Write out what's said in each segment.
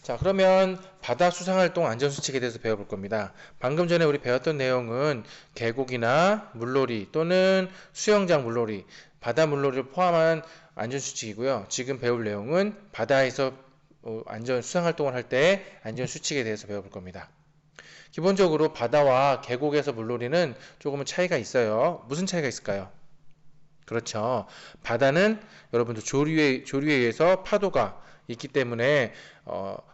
자, 그러면 바다 수상활동 안전수칙에 대해서 배워볼 겁니다. 방금 전에 우리 배웠던 내용은 계곡이나 물놀이 또는 수영장 물놀이, 바다 물놀이를 포함한 안전수칙이고요. 지금 배울 내용은 바다에서 수상활동을 할 때 안전수칙에 대해서 배워볼 겁니다. 기본적으로 바다와 계곡에서 물놀이는 조금은 차이가 있어요. 무슨 차이가 있을까요? 그렇죠. 바다는 여러분들 조류에 의해서 파도가 있기 때문에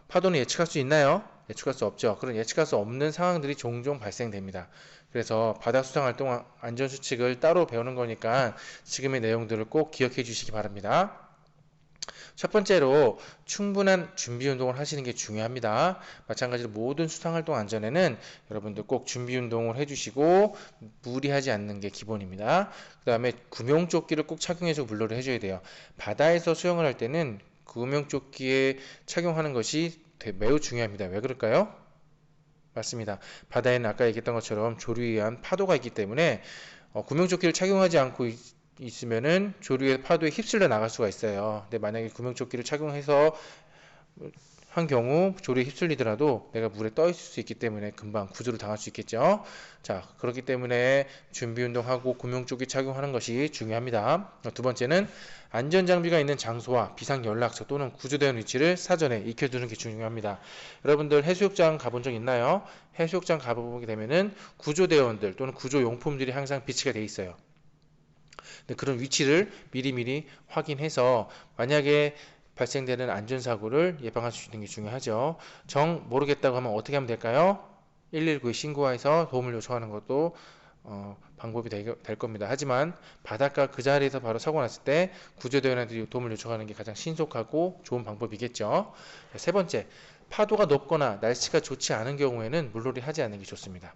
파도는 예측할 수 있나요? 예측할 수 없죠. 그런 예측할 수 없는 상황들이 종종 발생됩니다. 그래서 바다 수상 활동 안전 수칙을 따로 배우는 거니까 지금의 내용들을 꼭 기억해 주시기 바랍니다. 첫 번째로 충분한 준비 운동을 하시는 게 중요합니다. 마찬가지로 모든 수상활동 안전에는 여러분들 꼭 준비 운동을 해주시고 무리하지 않는 게 기본입니다. 그 다음에 구명조끼를 꼭 착용해서 물놀이를 해줘야 돼요. 바다에서 수영을 할 때는 구명조끼에 착용하는 것이 매우 중요합니다. 왜 그럴까요? 맞습니다. 바다에는 아까 얘기했던 것처럼 조류에 의한 파도가 있기 때문에 구명조끼를 착용하지 않고 있으면은 조류의 파도에 휩쓸려 나갈 수가 있어요. 근데 만약에 구명조끼를 착용해서 한 경우 조류에 휩쓸리더라도 내가 물에 떠 있을 수 있기 때문에 금방 구조를 당할 수 있겠죠. 자, 그렇기 때문에 준비 운동하고 구명조끼 착용하는 것이 중요합니다. 두 번째는 안전장비가 있는 장소와 비상연락처 또는 구조대원 위치를 사전에 익혀두는 게 중요합니다. 여러분들 해수욕장 가본 적 있나요? 해수욕장 가보게 되면은 구조대원들 또는 구조용품들이 항상 비치가 돼 있어요. 그런 위치를 미리미리 확인해서 만약에 발생되는 안전사고를 예방할 수 있는 게 중요하죠. 정 모르겠다고 하면 어떻게 하면 될까요? 119에 신고해서 도움을 요청하는 것도 방법이 될 겁니다. 하지만 바닷가 그 자리에서 바로 사고 났을 때 구조대원한테 도움을 요청하는 게 가장 신속하고 좋은 방법이겠죠. 세 번째, 파도가 높거나 날씨가 좋지 않은 경우에는 물놀이 하지 않는 게 좋습니다.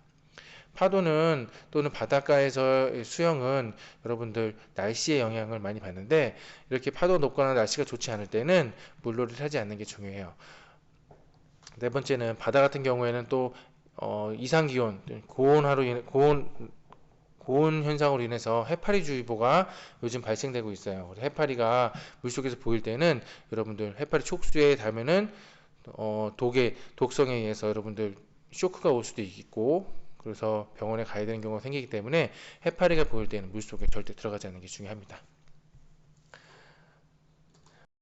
파도는 또는 바닷가에서 수영은 여러분들 날씨의 영향을 많이 받는데 이렇게 파도가 높거나 날씨가 좋지 않을 때는 물놀이를 하지 않는 게 중요해요. 네 번째는 바다 같은 경우에는 또 이상기온, 고온 현상으로 인해서 해파리주의보가 요즘 발생되고 있어요. 해파리가 물속에서 보일 때는 여러분들 해파리 촉수에 닿으면은 독성에 의해서 여러분들 쇼크가 올 수도 있고 그래서 병원에 가야 되는 경우가 생기기 때문에 해파리가 보일 때는 물속에 절대 들어가지 않는 게 중요합니다.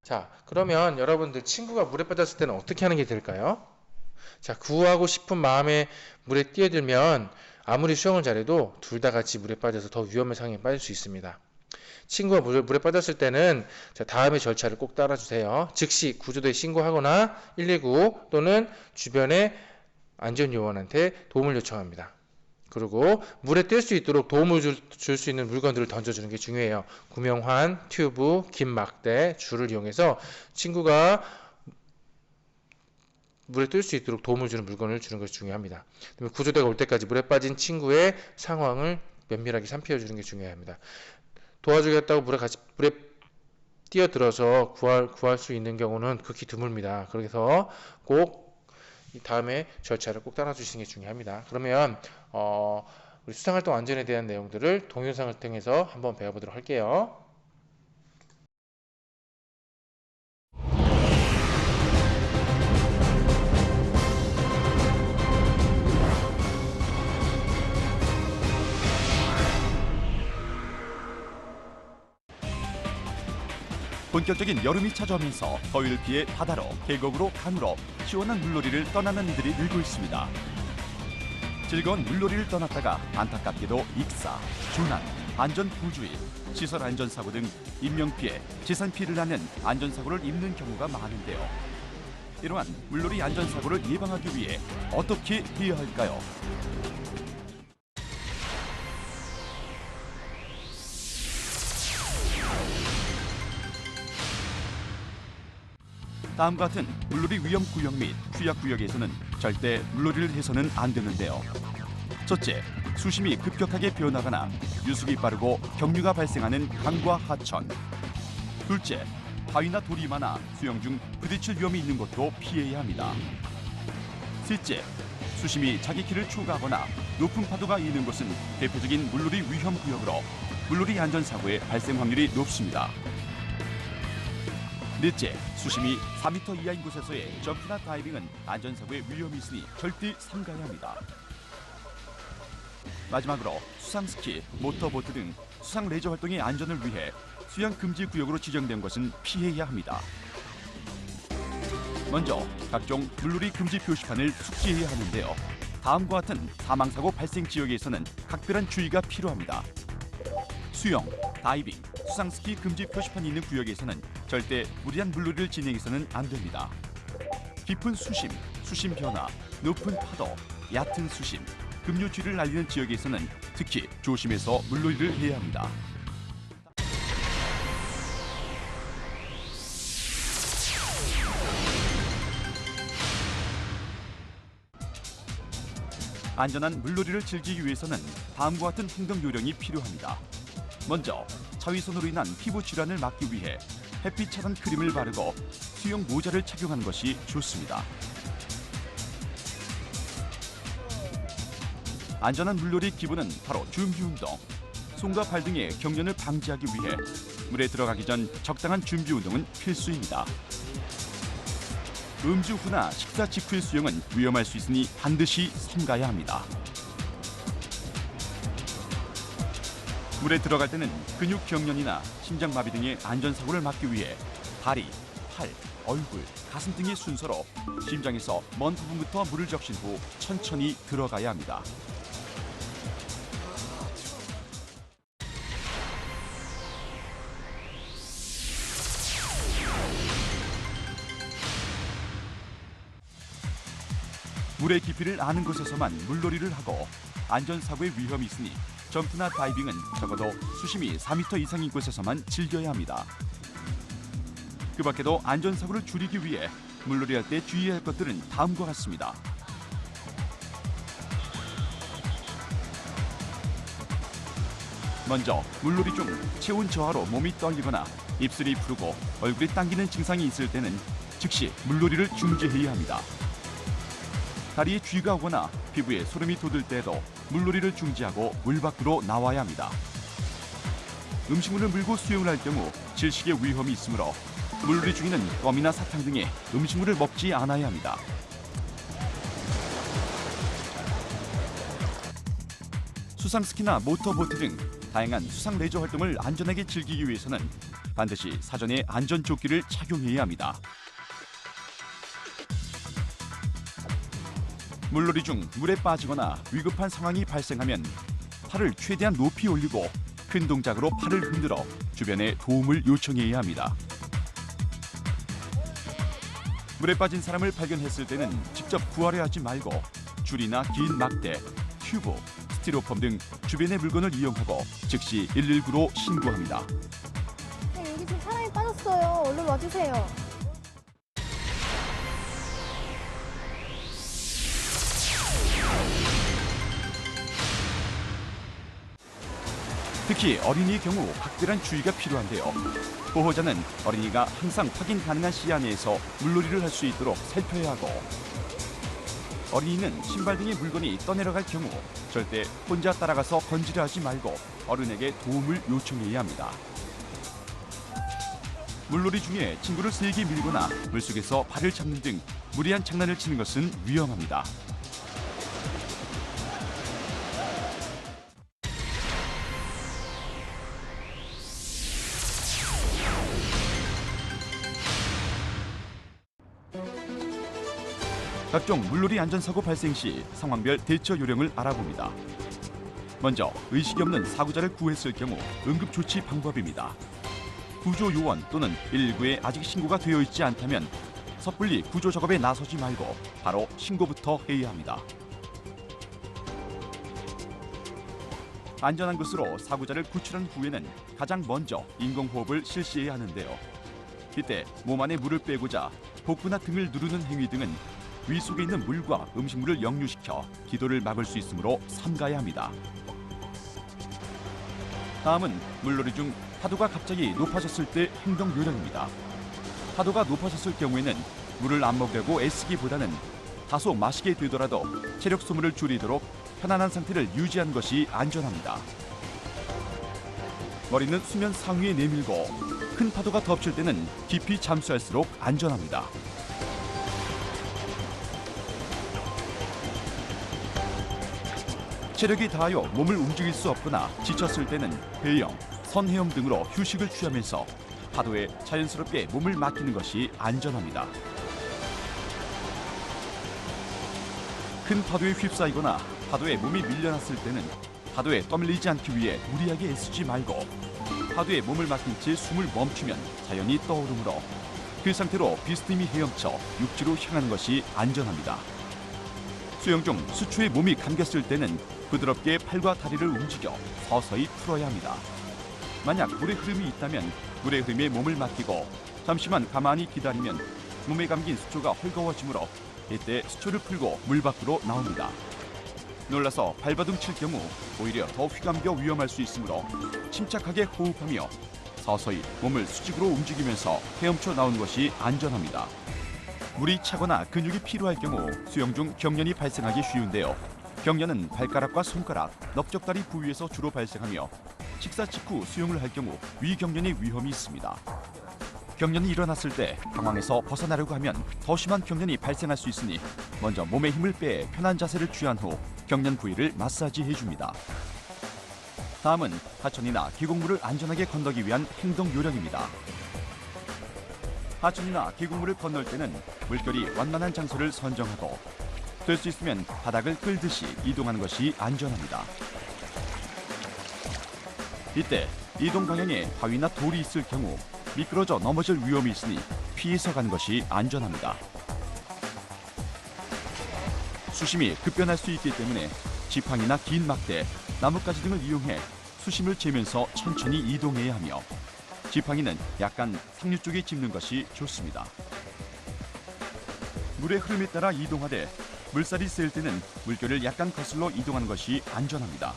자, 그러면 여러분들 친구가 물에 빠졌을 때는 어떻게 하는 게 될까요? 자, 구하고 싶은 마음에 물에 뛰어들면 아무리 수영을 잘해도 둘 다 같이 물에 빠져서 더 위험한 상황에 빠질 수 있습니다. 친구가 물에 빠졌을 때는 자, 다음의 절차를 꼭 따라주세요. 즉시 구조대에 신고하거나 119 또는 주변의 안전요원한테 도움을 요청합니다. 그리고 물에 뜰 수 있도록 도움을 줄 수 있는 물건들을 던져주는 게 중요해요. 구명환, 튜브, 긴 막대, 줄을 이용해서 친구가 물에 뜰 수 있도록 도움을 주는 물건을 주는 것이 중요합니다. 구조대가 올 때까지 물에 빠진 친구의 상황을 면밀하게 살펴주는 게 중요합니다. 도와주겠다고 물에 뛰어들어서 구할 수 있는 경우는 극히 드뭅니다. 그래서 꼭 다음에 절차를 꼭 따라주시는 게 중요합니다. 그러면 우리 수상활동 안전에 대한 내용들을 동영상을 통해서 한번 배워보도록 할게요. 본격적인 여름이 찾아오면서 더위를 피해 바다로, 계곡으로, 강으로 시원한 물놀이를 떠나는 이들이 늘고 있습니다. 즐거운 물놀이를 떠났다가 안타깝게도 익사, 조난, 안전부주의, 시설 안전사고 등 인명피해, 재산피해를 낳는 안전사고를 입는 경우가 많은데요. 이러한 물놀이 안전사고를 예방하기 위해 어떻게 해야 할까요? 다음과 같은 물놀이 위험구역 및 취약구역에서는 절대 물놀이를 해서는 안 되는데요. 첫째, 수심이 급격하게 변하거나 유속이 빠르고 경류가 발생하는 강과 하천. 둘째, 바위나 돌이 많아 수영 중 부딪힐 위험이 있는 곳도 피해야 합니다. 셋째, 수심이 자기 키를 초과하거나 높은 파도가 있는 곳은 대표적인 물놀이 위험구역으로 물놀이 안전사고의 발생 확률이 높습니다. 넷째, 수심이 4m 이하인 곳에서의 점프나 다이빙은 안전사고의 위험이 있으니 절대 삼가야 합니다. 마지막으로 수상스키, 모터보트 등 수상 레저 활동의 안전을 위해 수영 금지 구역으로 지정된 것은 피해야 합니다. 먼저 각종 물놀이 금지 표시판을 숙지해야 하는데요. 다음과 같은 사망사고 발생 지역에서는 각별한 주의가 필요합니다. 수영, 다이빙, 수상스키 금지 표시판이 있는 구역에서는 절대 무리한 물놀이를 진행해서는 안 됩니다. 깊은 수심, 수심 변화, 높은 파도, 얕은 수심, 급류주의를 알리는 지역에서는 특히 조심해서 물놀이를 해야 합니다. 안전한 물놀이를 즐기기 위해서는 다음과 같은 행동 요령이 필요합니다. 먼저 자외선으로 인한 피부 질환을 막기 위해 햇빛 차단 크림을 바르고 수영 모자를 착용하는 것이 좋습니다. 안전한 물놀이 기본은 바로 준비 운동. 손과 발 등의 경련을 방지하기 위해 물에 들어가기 전 적당한 준비 운동은 필수입니다. 음주 후나 식사 직후의 수영은 위험할 수 있으니 반드시 삼가야 합니다. 물에 들어갈 때는 근육 경련이나 심장마비 등의 안전사고를 막기 위해 다리, 팔, 얼굴, 가슴 등의 순서로 심장에서 먼 부분부터 물을 적신 후 천천히 들어가야 합니다. 물의 깊이를 아는 곳에서만 물놀이를 하고 안전사고의 위험이 있으니 점프나 다이빙은 적어도 수심이 4m 이상인 곳에서만 즐겨야 합니다. 그 밖에도 안전사고를 줄이기 위해 물놀이할 때 주의해야 할 것들은 다음과 같습니다. 먼저 물놀이 중 체온 저하로 몸이 떨리거나 입술이 푸르고 얼굴이 당기는 증상이 있을 때는 즉시 물놀이를 중지해야 합니다. 다리에 쥐가 오거나 피부에 소름이 돋을 때에도 물놀이를 중지하고 물 밖으로 나와야 합니다. 음식물을 물고 수영을 할 경우 질식의 위험이 있으므로 물놀이 중에는 껌이나 사탕 등의 음식물을 먹지 않아야 합니다. 수상스키나 모터보트 등 다양한 수상 레저 활동을 안전하게 즐기기 위해서는 반드시 사전에 안전조끼를 착용해야 합니다. 물놀이 중 물에 빠지거나 위급한 상황이 발생하면 팔을 최대한 높이 올리고 큰 동작으로 팔을 흔들어 주변에 도움을 요청해야 합니다. 물에 빠진 사람을 발견했을 때는 직접 구하려 하지 말고 줄이나 긴 막대, 튜브, 스티로폼 등 주변의 물건을 이용하고 즉시 119로 신고합니다. 네, 여기 지금 사람이 빠졌어요. 얼른 와주세요. 특히 어린이의 경우 각별한 주의가 필요한데요. 보호자는 어린이가 항상 확인 가능한 시야 내에서 물놀이를 할 수 있도록 살펴야 하고 어린이는 신발 등의 물건이 떠내려갈 경우 절대 혼자 따라가서 건지려 하지 말고 어른에게 도움을 요청해야 합니다. 물놀이 중에 친구를 세게 밀거나 물속에서 발을 잡는 등 무리한 장난을 치는 것은 위험합니다. 각종 물놀이 안전사고 발생 시 상황별 대처 요령을 알아봅니다. 먼저 의식이 없는 사고자를 구했을 경우 응급조치 방법입니다. 구조요원 또는 119에 아직 신고가 되어 있지 않다면 섣불리 구조 작업에 나서지 말고 바로 신고부터 해야 합니다. 안전한 곳으로 사고자를 구출한 후에는 가장 먼저 인공호흡을 실시해야 하는데요. 이때 몸 안에 물을 빼고자 복부나 등을 누르는 행위 등은 위 속에 있는 물과 음식물을 역류시켜 기도를 막을 수 있으므로 삼가야 합니다. 다음은 물놀이 중 파도가 갑자기 높아졌을 때 행동 요령입니다. 파도가 높아졌을 경우에는 물을 안 먹으려고 애쓰기보다는 다소 마시게 되더라도 체력 소모를 줄이도록 편안한 상태를 유지하는 것이 안전합니다. 머리는 수면 상위에 내밀고 큰 파도가 덮칠 때는 깊이 잠수할수록 안전합니다. 체력이 다하여 몸을 움직일 수 없거나 지쳤을 때는 배영, 선헤엄 등으로 휴식을 취하면서 파도에 자연스럽게 몸을 맡기는 것이 안전합니다. 큰 파도에 휩싸이거나 파도에 몸이 밀려났을 때는 파도에 떠밀리지 않기 위해 무리하게 애쓰지 말고 파도에 몸을 맡긴 채 숨을 멈추면 자연히 떠오르므로 그 상태로 비스듬히 헤엄쳐 육지로 향하는 것이 안전합니다. 수영 중 수초에 몸이 감겼을 때는 부드럽게 팔과 다리를 움직여 서서히 풀어야 합니다. 만약 물의 흐름이 있다면 물의 흐름에 몸을 맡기고 잠시만 가만히 기다리면 몸에 감긴 수초가 헐거워지므로 이때 수초를 풀고 물 밖으로 나옵니다. 놀라서 발버둥 칠 경우 오히려 더 휘감겨 위험할 수 있으므로 침착하게 호흡하며 서서히 몸을 수직으로 움직이면서 헤엄쳐 나오는 것이 안전합니다. 물이 차거나 근육이 필요할 경우 수영 중 경련이 발생하기 쉬운데요. 경련은 발가락과 손가락, 넓적다리 부위에서 주로 발생하며 식사 직후 수영을 할 경우 위경련의 위험이 있습니다. 경련이 일어났을 때 당황해서 벗어나려고 하면 더 심한 경련이 발생할 수 있으니 먼저 몸에 힘을 빼 편한 자세를 취한 후 경련 부위를 마사지해 줍니다. 다음은 하천이나 계곡물을 안전하게 건너기 위한 행동 요령입니다. 하천이나 계곡물을 건널 때는 물결이 완만한 장소를 선정하고 될 수 있으면 바닥을 끌듯이 이동하는 것이 안전합니다. 이때 이동 방향에 바위나 돌이 있을 경우 미끄러져 넘어질 위험이 있으니 피해서 가는 것이 안전합니다. 수심이 급변할 수 있기 때문에 지팡이나 긴 막대, 나뭇가지 등을 이용해 수심을 재면서 천천히 이동해야 하며 지팡이는 약간 상류 쪽에 짚는 것이 좋습니다. 물의 흐름에 따라 이동하되 물살이 셀 때는 물결을 약간 거슬러 이동하는 것이 안전합니다.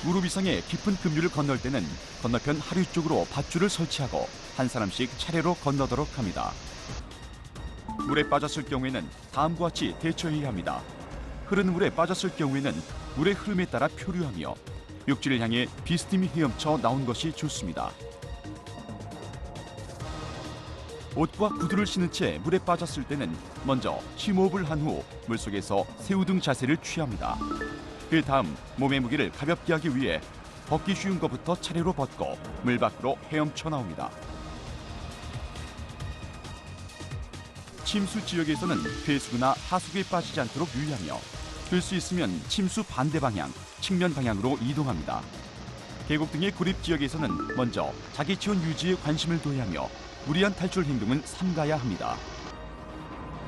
무릎 이상의 깊은 급류를 건널 때는 건너편 하류 쪽으로 밧줄을 설치하고 한 사람씩 차례로 건너도록 합니다. 물에 빠졌을 경우에는 다음과 같이 대처해야 합니다. 흐르는 물에 빠졌을 경우에는 물의 흐름에 따라 표류하며 육지를 향해 비스듬히 헤엄쳐 나온 것이 좋습니다. 옷과 구두를 신은 채 물에 빠졌을 때는 먼저 심호흡을 한 후 물속에서 새우등 자세를 취합니다. 그 다음 몸의 무게를 가볍게 하기 위해 벗기 쉬운 것부터 차례로 벗고 물 밖으로 헤엄쳐 나옵니다. 침수 지역에서는 배수구나 하수구에 빠지지 않도록 유의하며 될 수 있으면 침수 반대 방향, 측면 방향으로 이동합니다. 계곡 등의 고립 지역에서는 먼저 자기 체온 유지에 관심을 둬야 하며 무리한 탈출 행동은 삼가야 합니다.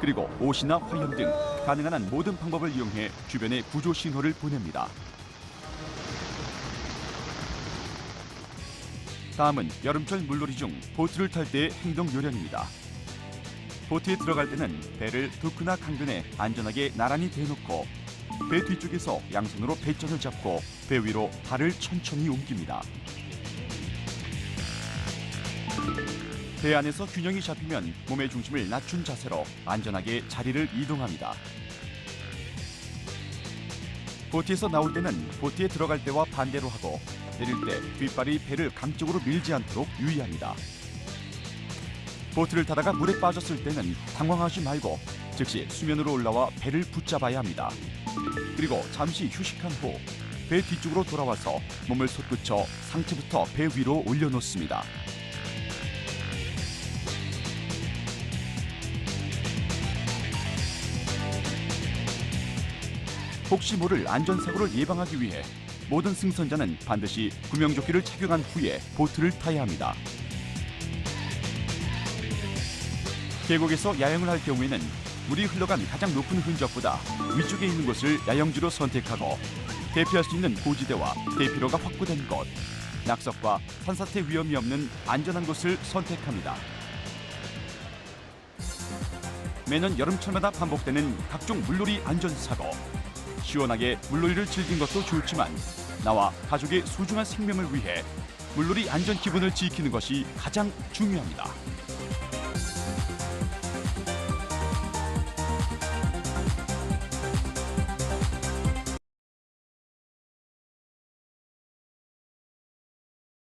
그리고 옷이나 화염 등 가능한 한 모든 방법을 이용해 주변에 구조 신호를 보냅니다. 다음은 여름철 물놀이 중 보트를 탈 때의 행동 요령입니다. 보트에 들어갈 때는 배를 두크나 강변에 안전하게 나란히 대놓고 배 뒤쪽에서 양손으로 배전을 잡고 배 위로 발을 천천히 옮깁니다. 배 안에서 균형이 잡히면 몸의 중심을 낮춘 자세로 안전하게 자리를 이동합니다. 보트에서 나올 때는 보트에 들어갈 때와 반대로 하고 내릴 때 뒷발이 배를 강쪽으로 밀지 않도록 유의합니다. 보트를 타다가 물에 빠졌을 때는 당황하지 말고 즉시 수면으로 올라와 배를 붙잡아야 합니다. 그리고 잠시 휴식한 후 배 뒤쪽으로 돌아와서 몸을 솟구쳐 상체부터 배 위로 올려놓습니다. 혹시 모를 안전사고를 예방하기 위해 모든 승선자는 반드시 구명조끼를 착용한 후에 보트를 타야 합니다. 계곡에서 야영을 할 경우에는 물이 흘러간 가장 높은 흔적보다 위쪽에 있는 곳을 야영지로 선택하고 대피할 수 있는 고지대와 대피로가 확보된 곳, 낙석과 산사태 위험이 없는 안전한 곳을 선택합니다. 매년 여름철마다 반복되는 각종 물놀이 안전사고. 시원하게 물놀이를 즐긴 것도 좋지만 나와 가족의 소중한 생명을 위해 물놀이 안전 기본을 지키는 것이 가장 중요합니다.